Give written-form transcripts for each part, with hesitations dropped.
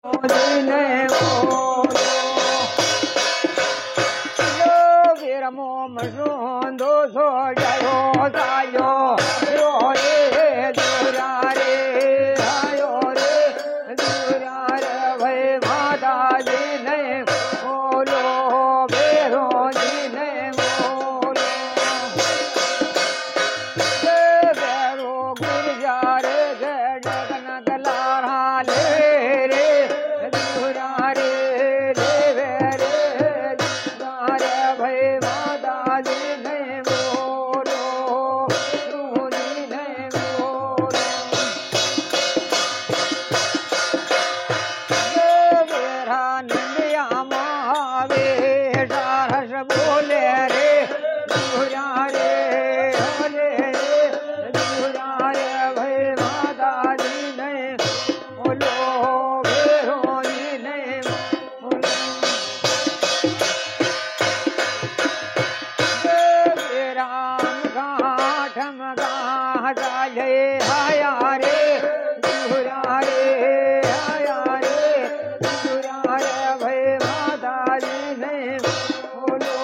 ને બોલો વીરમો મસુંદો સોજાયો સાયો યો રે દુરા રે આયો રે દુરા રે ભાઈ માતાજી ને બોલો બેરોજી ને બોલો બેરો ગુરજા રે જગન ગલારા લે રે દુરા રે રે રે દુરા ભાઈ માતાજી ને બોલો ગુરુજી ને બોલો વેરા નંદિયામાં આવે સારસ બોલે રે દુરા રે હરે દુરા રે ભાઈ માતાજી ને બોલો વેરોજી ને બોલો રામ ગાઠમ ગાઠાલે આયા રે દુરા રે આયા રે દુરા રે ભાઈ માતાજી ને બોલો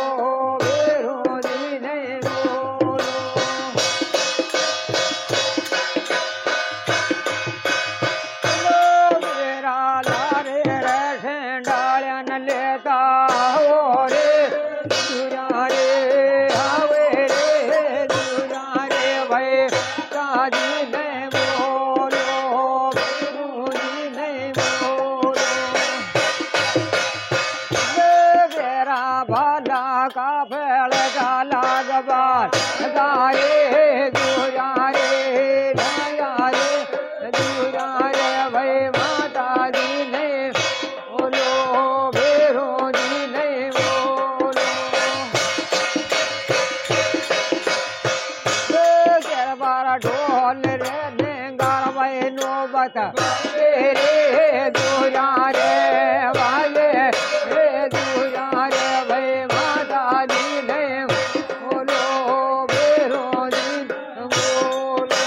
વેરોજી ને બોલો વેરા લારે રે સેંડાળ્યા ન લેતા હો રે દુરા રે આવે રે દુરા રે ભાઈ તાજી ને બોલો ગુરુજી ને બોલો વેરા ભાલા કાફેળ ગાલા ગબાર ગાયે દુરા રે નયા રે દુરા રે ભાઈ માતાજી ને બોલો વેરોજી ને બોલો ગરબા ઢોલ રે ને ગાળવાય નો બતા રે દુરા રે વાલે રે દુરા રે ભાઈ માતાજી ને બોલો વેરોજી ને બોલો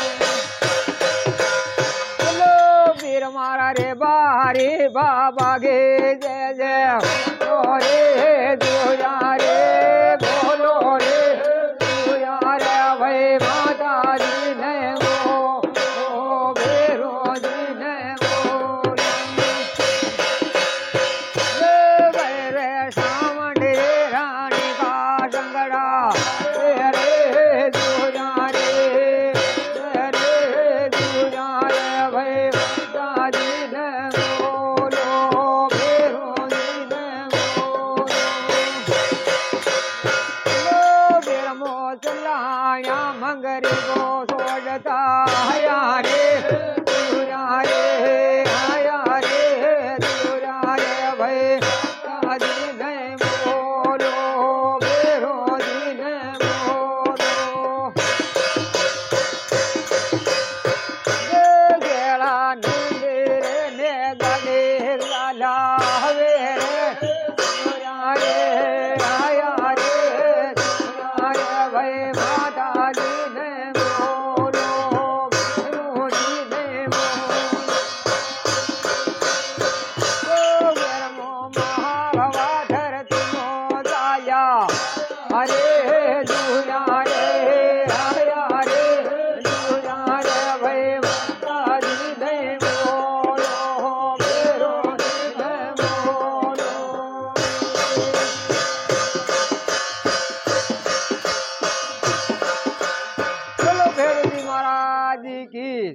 બોલો વીર મારા રે બારે બાબા ગે જય જય રે દુરા રે બોલો રે દુરા રે ભાઈ માતાજી ને બોલો વેરોજી ને બોલો રે સાવંડે રાણી કા સંગડા રે દુરા રે દુરા રે ભાઈ માતાજી ને બોલો વેરોજી ને બોલો વીરમો ચલાયા મંગરી ગો સોડતા હયા રે દુરા રે આયા રે દુરા રે ભાઈ તાજી ને બોલો વેરોજી ને બોલો ગેળા નંદિરે ને ગલે લાલા હવે રે દુરા રે આયા રે દુરા રે ભાઈ માતાજી ને બોલો વેરોજી ને બોલો વેરમો મહાભવા ધરતી મો દાયા હરે દુરા રે આયા રે દુરા રે ભાઈ માતાજી ને બોલો વેરોજી ને બોલો ચલો ભેરજી મહારાજ કી